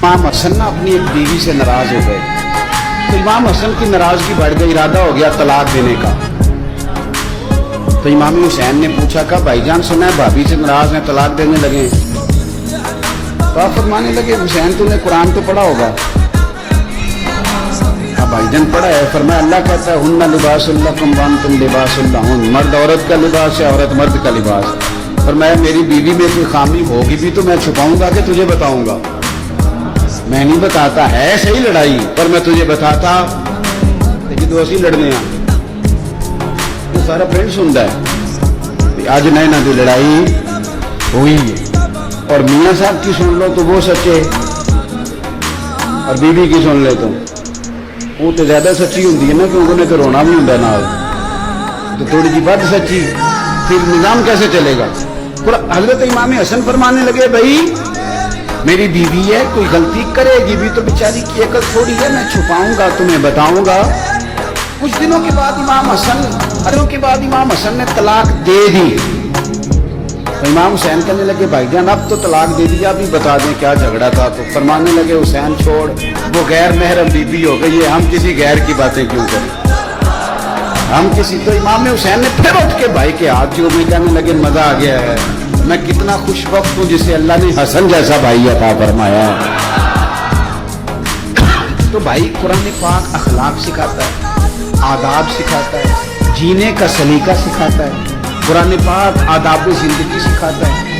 इमाम हसन ना अपनी एक बीवी से नाराज हो गए, तो इमाम हसन की नाराजगी बढ़ गई, इरादा हो गया तलाक देने का। तो इमाम हुसैन ने पूछा का भाईजान सुना है भाभी से नाराज हैं, तलाक देने लगे। तो आप फरमाने लगे हुसैन तूने कुरान तो पढ़ा होगा। अब भाईजान पढ़ा है, फरमाया अल्लाह कहता है हुन्ना लिबासुल्लकुम व अंतुम लिबासुल्लहुन, मर्द औरत का लिबास है, औरत मर्द का लिबास। फरमाया मेरी बीवी में कोई खामी होगी भी तो मैं छुपाऊंगा कि तुझे बताऊंगा? मैं नहीं बताता, है सही लड़ाई पर मैं तुझे बताता लेकिन तो असी लड़ने आ तो सारा फ्रेंड सुनता है। आज नए ना तो लड़ाई हुई और मियाँ साहब की सुन लो तो वो सच्चे, और बीवी की सुन ले तो वो तो ज्यादा सच्ची होती है ना, क्योंकि उन्हें तो रोना भी होता नाल, तो थोड़ी जी बद सच्ची, फिर निजाम कैसे चलेगा? हजरत इमाम हसन फरमाने लगे भाई मेरी बीवी है, कोई गलती करेगी भी तो बेचारी की अकल थोड़ी है, मैं छुपाऊंगा तुम्हें बताऊंगा। कुछ दिनों के बाद इमाम हसन ने तलाक दे दी। तो इमाम हुसैन कहने लगे भाईजान अब तो तलाक दे दिया, अभी बता दें क्या झगड़ा था? तो फरमाने लगे हुसैन छोड़, वो गैर महरम बीबी हो गई है, हम किसी गैर की बातें क्यों करें, हम किसी। तो इमाम हुसैन ने फिर उठ के भाई के हाथ जो में कहने लगे मजा आ गया है, मैं कितना खुशबख्त हूं जिसे अल्लाह ने हसन जैसा भाई अता फरमाया। तो भाई कुरान पाक अखलाक सिखाता है, आदाब सिखाता है, जीने का सलीका सिखाता है, कुरान पाक आदाब जिंदगी सिखाता है।